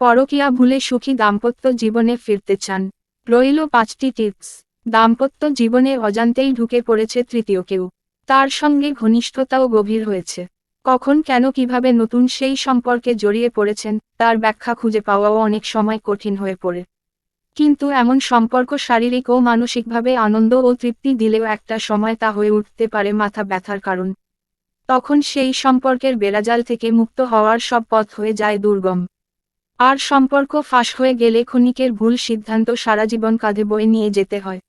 পরকীয়া ভুলে সুখী দাম্পত্য জীবনে ফিরতে চান। রইল 5টি টিপস। দাম্পত্য জীবনে অজান্তেই ঢুকে পড়েছে তৃতীয় কেউ। তার সঙ্গে ঘনিষ্ঠতাও গভীর হয়েছে। কখন কেন কিভাবে নতুন সেই সম্পর্কে জড়িয়ে পড়েছেন তার ব্যাখ্যা খুঁজে পাওয়াও অনেক সময় কঠিন হয়ে পড়ে। কিন্তু এমন সম্পর্ক শারীরিক ও মানসিকভাবে আনন্দ ও তৃপ্তি দিলেও একটা সময় তা হয়ে উঠতে পারে মাথা ব্যথার কারণ। তখন সেই সম্পর্কের বেড়াজাল থেকে মুক্ত হওয়ার সব পথ হয়ে যায় দুর্গম। আর সম্পর্ক ফাঁস হয়ে গেলে ক্ষণিকের ভুল সিদ্ধান্ত সারা জীবন কাঁধে বয়ে নিয়ে যেতে হয়।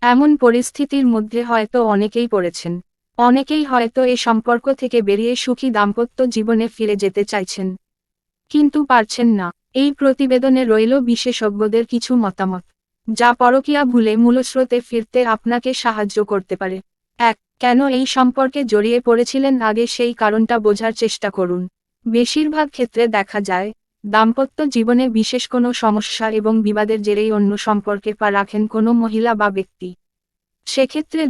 এমন পরিস্থিতির মধ্যে হয়তো অনেকেই পড়েছেন। অনেকেই হয়তো এ সম্পর্ক থেকে বেরিয়ে সুখী দাম্পত্য জীবনে ফিরে যেতে চাইছেন, কিন্তু পারছেন না। এই প্রতিবেদনে রইল বিশেষজ্ঞদের কিছু মতামত, যা পরকীয়া ভুলে মূলস্রোতে ফিরতে আপনাকে সাহায্য করতে পারে। 1. কেন এই সম্পর্কে জড়িয়ে পড়েছিলেন আগে সেই কারণটা বোঝার চেষ্টা করুন। বেশিরভাগ ক্ষেত্রে দেখা যায়, দাম্পত্য জীবনে বিশেষ কোনো সমস্যা এবং বিবাদের জেরেই অন্য সম্পর্কে পা রাখেন কোনো মহিলা বা ব্যক্তি। সেক্ষেত্রে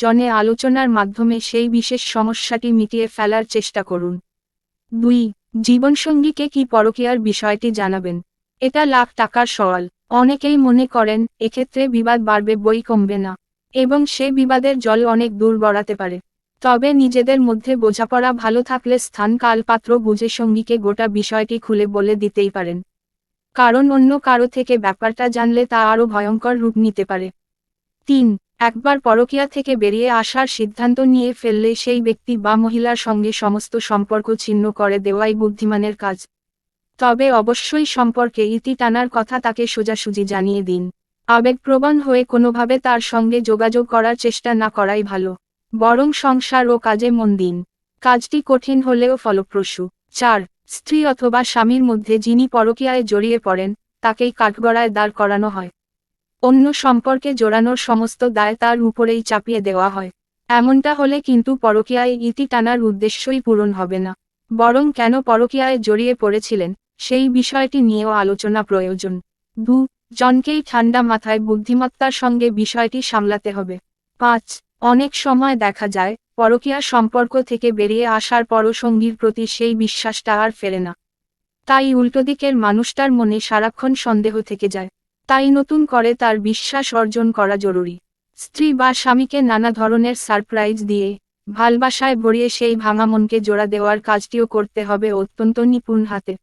জনে আলোচনার মাধ্যমে সেই বিশেষ সমস্যাটি মিটিয়ে ফেলার চেষ্টা করুন। 2. জীবনসঙ্গীকে কি পরকীয়ার বিষয়টি জানাবেন। এটা লাখ টাকার সওয়াল। অনেকেই মনে করেন এক্ষেত্রে বিবাদ বাড়বে বই কমবে না, এবং সে বিবাদের জল অনেক দূর গড়াতে পারে। তবে নিজেদের মধ্যে বোঝাপড়া ভালো থাকলে স্থান কাল পাত্র বুঝে সঙ্গীকে গোটা বিষয়টি খুলে বলে দিতেই পারেন। কারণ অন্য কারো থেকে ব্যাপারটা জানলে তা আরও ভয়ঙ্কর রূপ নিতে পারে। 3. একবার পরকীয়া থেকে বেরিয়ে আসার সিদ্ধান্ত নিয়ে ফেললে সেই ব্যক্তি বা মহিলার সঙ্গে সমস্ত সম্পর্ক ছিন্ন করে দেওয়াই বুদ্ধিমানের কাজ। তবে অবশ্যই সম্পর্কে ইতি টানার কথা তাকে সোজাসুজি জানিয়ে দিন। আবেগপ্রবণ হয়ে কোনোভাবে তার সঙ্গে যোগাযোগ করার চেষ্টা না করাই ভালো, বরং সংসার ও কাজে মন দিন। কাজটি কঠিন হলেও ফলপ্রসূ। 4. স্ত্রী অথবা স্বামীর মধ্যে যিনি পরকীয়ায় জড়িয়ে পড়েন, তাকেই কাঠগড়ায় দাঁড় করানো হয়। অন্য সম্পর্কে জড়ানোর সমস্ত দায় তার উপরেই চাপিয়ে দেওয়া হয়। এমনটা হলে কিন্তু পরকীয়ায় ইতি টানার উদ্দেশ্যই পূরণ হবে না, বরং কেন পরকীয়ায় জড়িয়ে পড়েছিলেন সেই বিষয়টি নিয়েও আলোচনা প্রয়োজন। জনকেই ঠান্ডা মাথায় বুদ্ধিমত্তার সঙ্গে বিষয়টি সামলাতে হবে। 5. অনেক সময় দেখা যায়, পরকীয়া সম্পর্ক থেকে বেরিয়ে আসার পরও সঙ্গীর প্রতি সেই বিশ্বাসটা আর ফেরে না। তাই উল্টোদিকের মানুষটার মনে সারাক্ষণ সন্দেহ থেকে যায়। তাই নতুন করে তার বিশ্বাস অর্জন করা জরুরি। স্ত্রী বা স্বামীকে নানা ধরনের সারপ্রাইজ দিয়ে ভালোবাসায় ভরিয়ে সেই ভাঙা মনকে জোড়া দেওয়ার কাজটিও করতে হবে অত্যন্ত নিপুণ হাতে।